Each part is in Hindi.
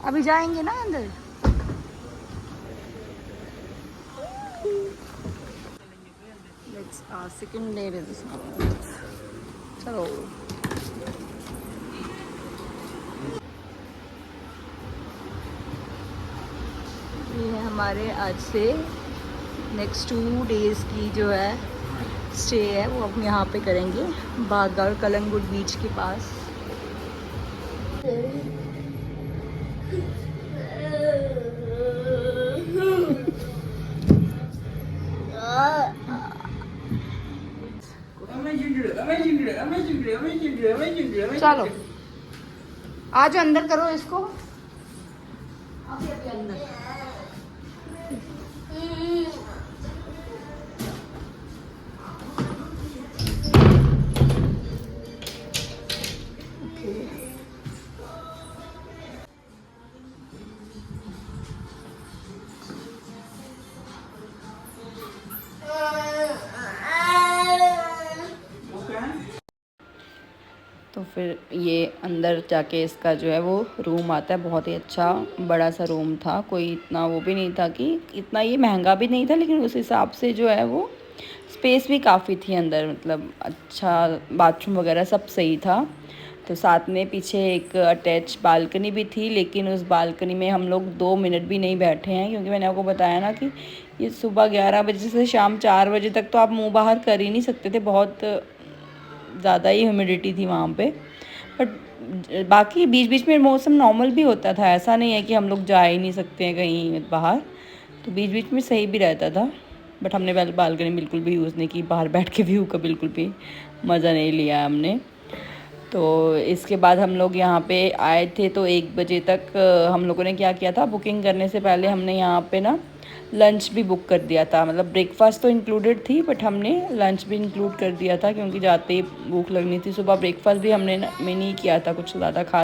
अभी जाएंगे ना अंदर। सेकंड डे चलो। ये है हमारे आज से नेक्स्ट 2 डेज़ की जो है स्टे है, वो हम यहाँ पे करेंगे बागा और कलंगुट बीच के पास। चलो आज अंदर करो इसको। अभी अभी अंदर। तो फिर ये अंदर जाके इसका जो है वो रूम आता है। बहुत ही अच्छा बड़ा सा रूम था, कोई इतना वो भी नहीं था कि इतना ये महंगा भी नहीं था, लेकिन उस हिसाब से जो है वो स्पेस भी काफ़ी थी अंदर, मतलब अच्छा बाथरूम वगैरह सब सही था। तो साथ में पीछे एक अटैच बालकनी भी थी, लेकिन उस बालकनी में हम लोग 2 मिनट भी नहीं बैठे हैं, क्योंकि मैंने आपको बताया ना कि ये सुबह 11 बजे से शाम 4 बजे तक तो आप मुँह बाहर कर ही नहीं सकते थे, बहुत ज़्यादा ही ह्यूमिडिटी थी वहाँ पे। बट बाकी बीच बीच में मौसम नॉर्मल भी होता था, ऐसा नहीं है कि हम लोग जा ही नहीं सकते हैं कहीं बाहर, तो बीच बीच में सही भी रहता था। बट हमने बालकनी बिल्कुल भी यूज़ नहीं की, बाहर बैठ के व्यू का बिल्कुल भी मज़ा नहीं लिया हमने। तो इसके बाद हम लोग यहाँ पे आए थे, तो 1 बजे तक हम लोगों ने क्या किया था, बुकिंग करने से पहले हमने यहाँ पे ना लंच भी बुक कर दिया था। मतलब ब्रेकफास्ट तो इंक्लूडेड थी, बट हमने लंच भी इंक्लूड कर दिया था, क्योंकि जाते ही भूख लगनी थी। सुबह ब्रेकफास्ट भी हमने में नहीं किया था कुछ ज़्यादा खा।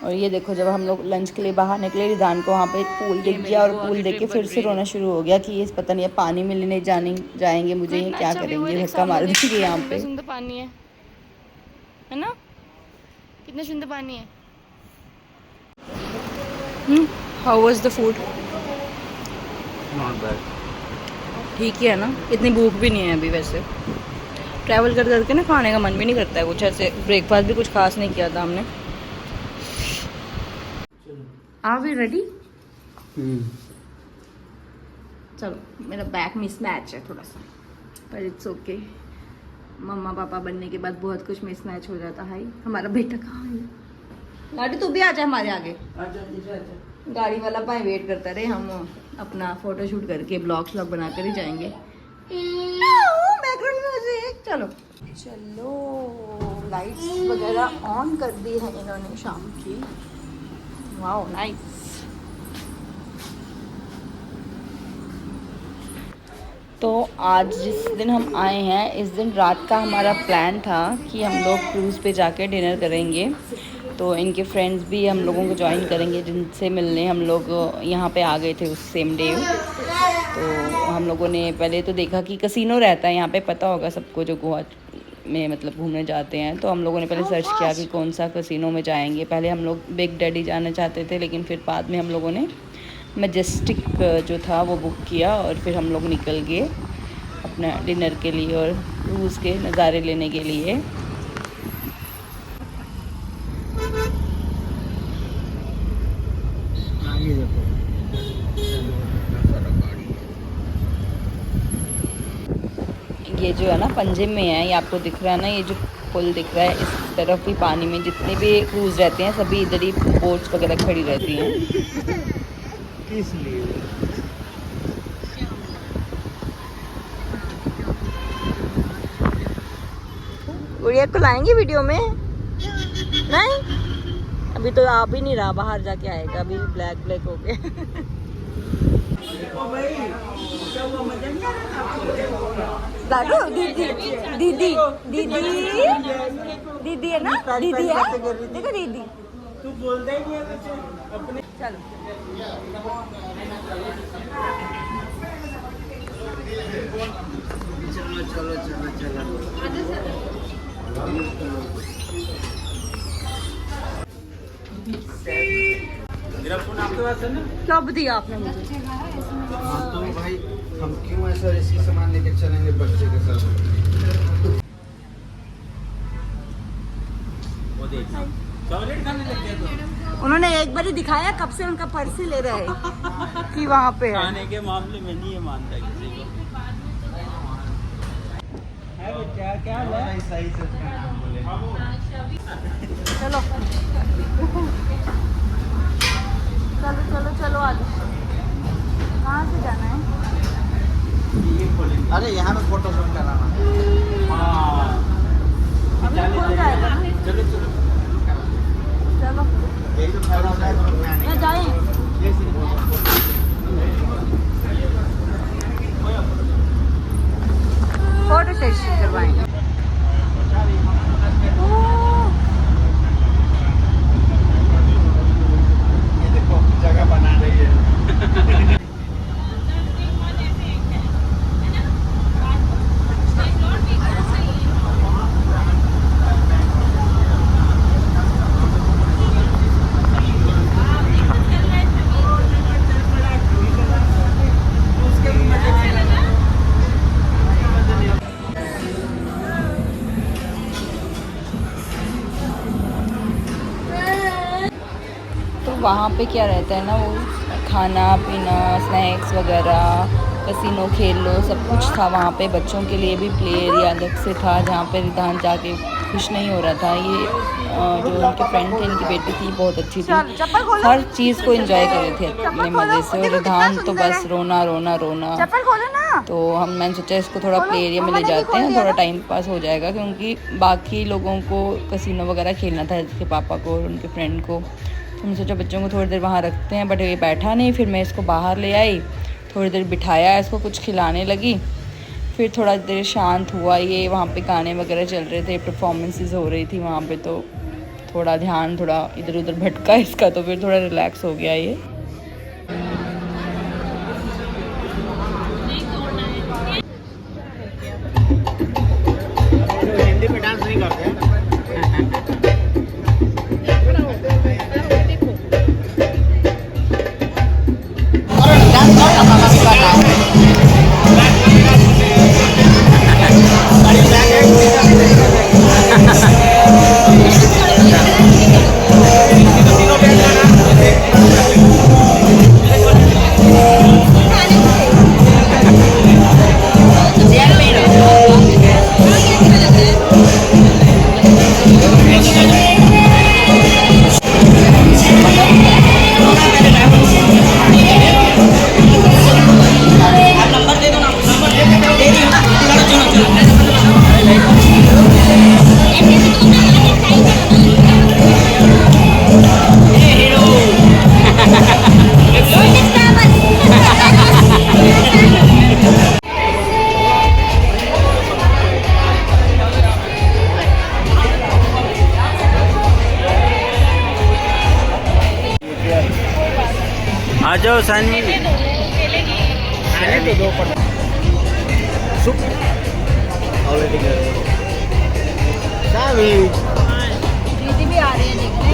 और ये देखो, जब हम लोग लंच के लिए बाहर निकले, रिदान को वहाँ पे पूल दिख गया, और पूल देख के फिर से रोना शुरू हो गया कि ये पता नहीं है पानी में लेने जाएंगे मुझे, ये क्या करेंगे, धक्का मार देंगे यहाँ पे। सुंदर पानी है ना, कितना सुंदर पानी है। How was the food? Not bad, ठीक ही है ना, इतनी भूख भी नहीं है अभी। वैसे ट्रैवल कर करके ना खाने का मन भी नहीं करता है कुछ, ऐसे ब्रेकफास्ट भी कुछ खास नहीं किया था हमने। Are we ready? चलो, मेरा बैक मिसमैच है थोड़ा सा, पर इट्स ओके। मम्मा पापा बनने के बाद बहुत कुछ मिसमैच हो जाता है। हमारा बेटा कहाँ है? लाडी तू भी आ जा हमारे आगे। गाड़ी वाला भाई वेट करता रहे, हम अपना फोटो शूट करके ब्लॉग्स बना कर ही जाएंगे। Background music. चलो चलो, लाइट्स वगैरह ऑन कर दी है इन्होंने शाम की। Wow nice. तो आज जिस दिन हम आए हैं, इस दिन रात का हमारा प्लान था कि हम लोग क्रूज़ पे जाके डिनर करेंगे। तो इनके फ्रेंड्स भी हम लोगों को ज्वाइन करेंगे, जिनसे मिलने हम लोग यहाँ पे आ गए थे उस सेम डे। तो हम लोगों ने पहले तो देखा कि कसिनो रहता है यहाँ पे, पता होगा सबको जो गोवा में मतलब घूमने जाते हैं। तो हम लोगों ने पहले सर्च किया कि कौन सा कसिनो में जाएंगे। पहले हम लोग बिग डैडी जाना चाहते थे, लेकिन फिर बाद में हम लोगों ने मैजेस्टिक जो था वो बुक किया, और फिर हम लोग निकल गए अपना डिनर के लिए और क्रूज़ के नज़ारे लेने के लिए। ये जो है ना पंजिम में है, ये आपको दिख रहा है ना, ये जो पुल दिख रहा है, इस तरफ भी पानी में जितने भी क्रूज़ रहते हैं सभी इधर ही बोट्स वगैरह खड़ी रहती हैं। इसलिए गुड़िया को लाएंगे वीडियो में? नहीं, अभी तो आ भी नहीं रहा, बाहर जाके आएगा, अभी ब्लैक ब्लैक हो गया। दादू दीदी दीदी दीदी दीदी है ना, दीदी है, देखो दीदी। तू बोलता ही नहीं है कुछ अपने। चलो चलो चलो चलो चलो। मेरा फोन आपके पास है ना? कब दिया आपने मुझे? हाँ तो भाई हम क्यों ऐसा रिस्की सामान लेके चलेंगे बच्चे के साथ? वो देखना चॉकलेट खाने लग गया तो उन्होंने एक बार ही दिखाया, कब से उनका पर्स ही ले रहे हैं कि वहाँ पे है। खाने के मामले में नहीं ये मानता किसी को। है बच्चा क्या है? सही से बोले। चलो चलो चलो चलो आज कहाँ से जाना है? अरे यहाँ पे फोटो शूट कराना। हाँ अभी खुल जाएगा ना? चलो चलो चलो एक तो खड़ा होता है तो मैं नहीं मैं जाए। फोटो सेशन करवाएंगे। ये देखो जगह बना रही है। वहाँ पे क्या रहता है ना, वो खाना पीना स्नैक्स वगैरह, कैसीनो खेल लो, सब कुछ था वहाँ पे। बच्चों के लिए भी प्ले एरिया अलग से था जहाँ पे रिधान जाके खुश नहीं हो रहा था। ये जो उनके फ्रेंड थे, इनकी बेटी थी, बहुत अच्छी थी, हर चीज़ को एंजॉय कर रहे थे अपने मज़े से। और रिधान तो बस रोना रोना रोना। तो मैंने सोचा इसको थोड़ा प्ले एरिया में ले जाते हैं, थोड़ा टाइम पास हो जाएगा, क्योंकि बाकी लोगों को कैसीनो वगैरह खेलना था, इसके पापा को और उनके फ्रेंड को। तो हमने सोचा बच्चों को थोड़ी देर वहाँ रखते हैं, बट ये बैठा नहीं। फिर मैं इसको बाहर ले आई, थोड़ी देर बिठाया, इसको कुछ खिलाने लगी। फिर थोड़ा देर शांत हुआ ये। वहाँ पे गाने वगैरह चल रहे थे, परफॉर्मेंसेस हो रही थी वहाँ पे, तो थोड़ा ध्यान थोड़ा इधर उधर भटका इसका, तो फिर थोड़ा रिलैक्स हो गया ये। हिंदी में डांस नहीं करते हैं। आ जाओ सानी, तो दो पर सुप ऑलरेडी कर सावी दीदी भी आ रही है देखने।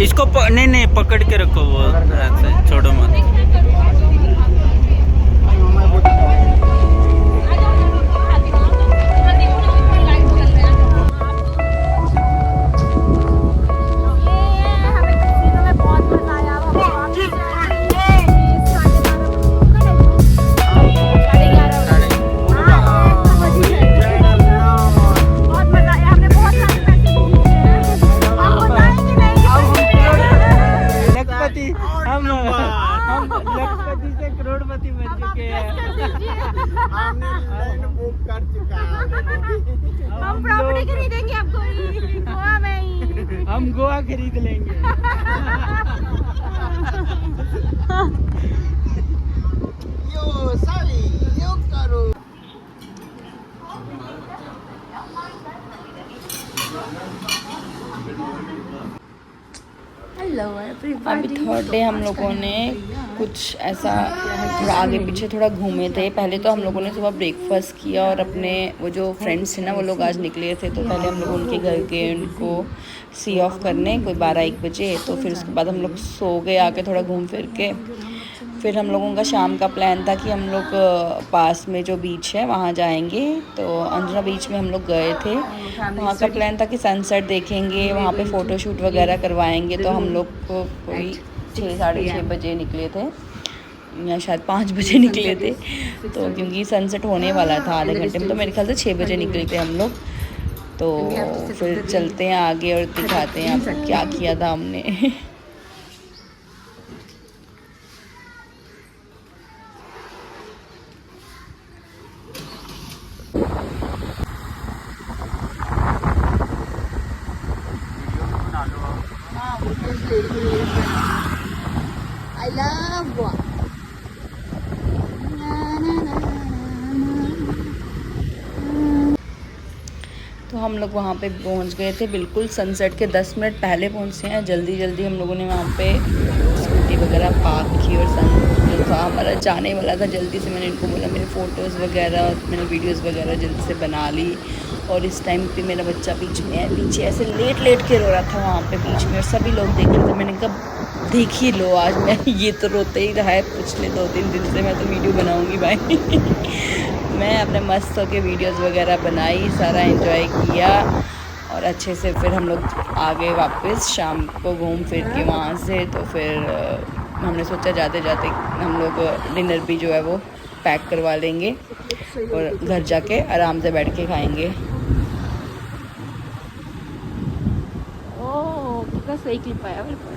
इसको नहीं पकड़ के रखो, वो छोड़ो मत। हम लखपति से करोड़पति बन चुके हैं। हमने लैंड बुक कर चुका है। हम प्रॉपर्टी खरीदेंगे आपको गोवा में ही। हम गोवा खरीद लेंगे। यो साली यो करो। मिला हुआ है। अभी थर्ड डे हम लोगों ने कुछ ऐसा थोड़ा आगे पीछे थोड़ा घूमे थे। पहले तो हम लोगों ने सुबह ब्रेकफास्ट किया और अपने वो जो फ्रेंड्स थे ना वो लोग आज निकले थे, तो पहले हम लोग उनके घर गए उनको सी ऑफ करने कोई 12-1 बजे। तो फिर उसके बाद हम लोग सो गए आके थोड़ा घूम फिर के। फिर हम लोगों का शाम का प्लान था कि हम लोग पास में जो बीच है वहाँ जाएंगे। तो अंजुना बीच में हम लोग गए थे। वहाँ का प्लान था कि सनसेट देखेंगे, वहाँ पे फ़ोटोशूट वगैरह करवाएंगे। तो हम लोग को कोई 6-6:30 बजे निकले थे या शायद 5 बजे निकले थे। तो क्योंकि सनसेट होने वाला था आधे घंटे में, तो मेरे ख्याल से 6 बजे निकले थे हम लोग। तो फिर चलते हैं आगे और दिखाते हैं आपको क्या किया था हमने। I love Goa. तो हम लोग वहाँ पे पहुँच गए थे बिल्कुल सनसेट के 10 मिनट पहले पहुँचे हैं। जल्दी जल्दी हम लोगों ने वहाँ पे स्कूटी वगैरह पार्क की और सन जो था हमारा जाने वाला था जल्दी से। मैंने इनको बोला मेरे फ़ोटोज़ वगैरह मैंने वीडियोज़ वगैरह जल्दी से बना ली। और इस टाइम पे मेरा बच्चा बीच में है, पीछे ऐसे लेट के रो रहा था वहाँ पे बीच में और सभी लोग देख रहे थे। मैंने कहा देख ही लो आज मैं, ये तो रोते ही रहा है पिछले 2-3 दिन से। मैं तो वीडियो बनाऊँगी भाई। मैं अपने मस्त होके वीडियोस वगैरह बनाई, सारा एंजॉय किया और अच्छे से फिर हम लोग आ गए वापस शाम को घूम फिर के वहाँ से। तो फिर हमने सोचा जाते जाते हम लोग डिनर भी जो है वो पैक करवा लेंगे और घर जाके आराम से बैठ के खाएंगे। ओह कितना सही क्लिप आया मेरे पास।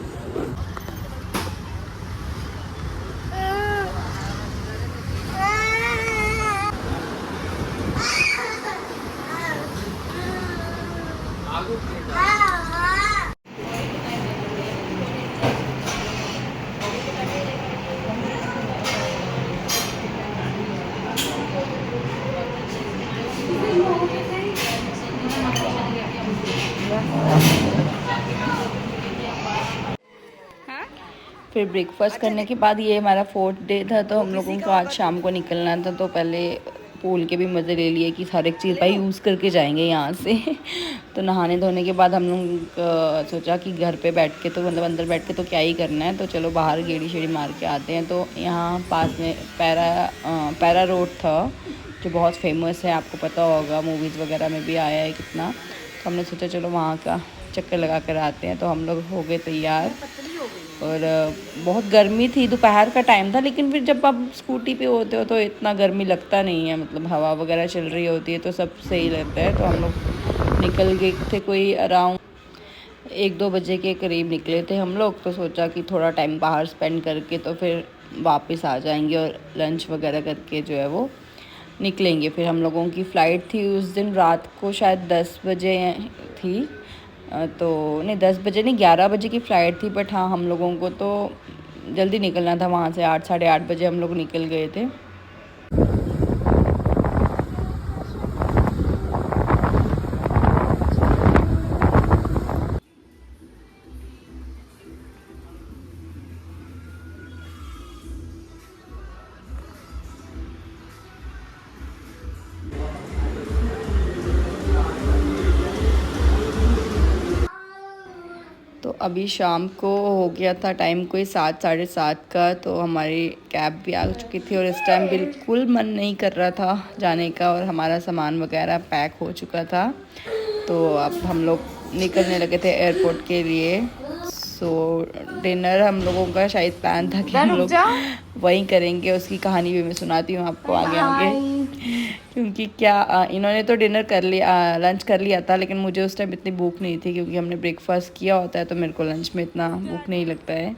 फिर ब्रेकफास्ट करने के बाद ये हमारा 4th डे था। तो हम लोगों को आज शाम को निकलना था, तो पहले पूल के भी मज़े ले लिए कि हर एक चीज़ भाई यूज़ करके जाएंगे यहाँ से। तो नहाने धोने के बाद हम लोग सोचा कि घर पे बैठ के तो मतलब अंदर बैठ के तो क्या ही करना है, तो चलो बाहर गेड़ी शेड़ी मार के आते हैं। तो यहाँ पास में पैरा रोड था जो बहुत फेमस है, आपको पता होगा मूवीज़ वगैरह में भी आया है कितना। तो हमने सोचा चलो वहाँ का चक्कर लगा कर आते हैं। तो हम लोग हो गए तैयार और बहुत गर्मी थी, दोपहर का टाइम था। लेकिन फिर जब आप स्कूटी पे होते हो तो इतना गर्मी लगता नहीं है, मतलब हवा वगैरह चल रही होती है तो सब सही लगता है। तो हम लोग निकल गए थे कोई अराउंड 1-2 बजे के करीब निकले थे हम लोग। तो सोचा कि थोड़ा टाइम बाहर स्पेंड करके तो फिर वापस आ जाएंगे और लंच वगैरह करके जो है वो निकलेंगे। फिर हम लोगों की फ़्लाइट थी उस दिन रात को शायद 10 बजे थी, तो नहीं 10 बजे नहीं 11 बजे की फ़्लाइट थी। बट हाँ हम लोगों को तो जल्दी निकलना था वहाँ से, 8-8:30 बजे हम लोग निकल गए थे। तो अभी शाम को हो गया था टाइम कोई 7-7:30 का। तो हमारी कैब भी आ चुकी थी और इस टाइम बिल्कुल मन नहीं कर रहा था जाने का और हमारा सामान वगैरह पैक हो चुका था। तो अब हम लोग निकलने लगे थे एयरपोर्ट के लिए। सो डिनर हम लोगों का शायद प्लान था कि हम लोग वहीं करेंगे, उसकी कहानी भी मैं सुनाती हूँ आपको आगे आगे। क्योंकि क्या इन्होंने तो डिनर कर लिया, लंच कर लिया था, लेकिन मुझे उस टाइम इतनी भूख नहीं थी क्योंकि हमने ब्रेकफास्ट किया होता है तो मेरे को लंच में इतना भूख नहीं लगता है।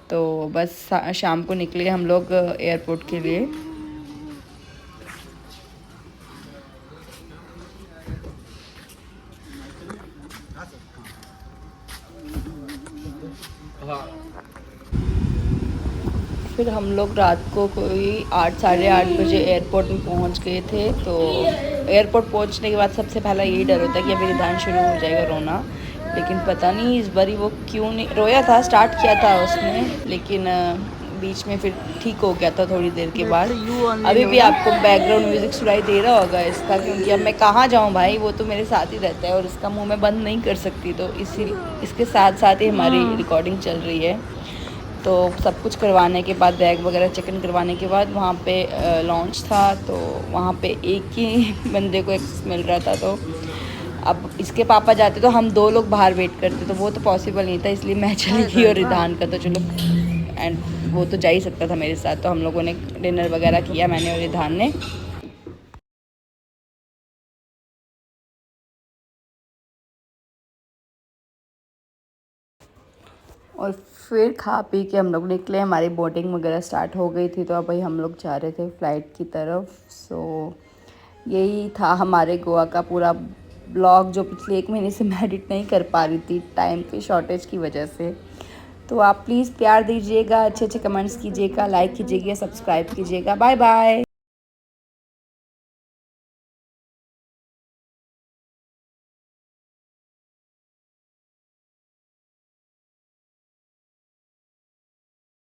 तो बस शाम को निकले हम लोग एयरपोर्ट के लिए। फिर हम लोग रात को कोई 8-8:30 बजे एयरपोर्ट में पहुंच गए थे। तो एयरपोर्ट पहुंचने के बाद सबसे पहला यही डर होता है कि अभी निदान शुरू हो जाएगा रोना, लेकिन पता नहीं इस बारी वो क्यों नहीं रोया था। स्टार्ट किया था उसने, लेकिन बीच में फिर ठीक हो गया था थोड़ी देर के बाद। अभी भी आपको बैकग्राउंड म्यूज़िक सुनाई दे रहा होगा इसका, क्योंकि अब मैं कहाँ जाऊँ भाई, वो तो मेरे साथ ही रहता है और इसका मुंह मैं बंद नहीं कर सकती, तो इसके साथ साथ ही हमारी रिकॉर्डिंग चल रही है। तो सब कुछ करवाने के बाद, बैग वगैरह चेक इन करवाने के बाद वहाँ पे लॉन्च था, तो वहाँ पे एक ही बंदे को एक्सेस मिल रहा था। तो अब इसके पापा जाते तो हम 2 लोग बाहर वेट करते, तो वो तो पॉसिबल नहीं था, इसलिए मैं चली गई। और रिधान का तो चलो, एंड वो तो जा ही सकता था मेरे साथ, तो हम लोगों ने डिनर वगैरह किया, मैंने और रिधान ने। और फिर खा पी के हम लोग निकले, हमारी बोटिंग वगैरह स्टार्ट हो गई थी, तो अब भाई हम लोग जा रहे थे फ़्लाइट की तरफ। सो यही था हमारे गोवा का पूरा ब्लॉग, जो पिछले 1 महीने से मैं एडिट नहीं कर पा रही थी टाइम की शॉर्टेज की वजह से। तो आप प्लीज़ प्यार दीजिएगा, अच्छे अच्छे कमेंट्स कीजिएगा, लाइक कीजिएगा, सब्सक्राइब कीजिएगा। Bye bye.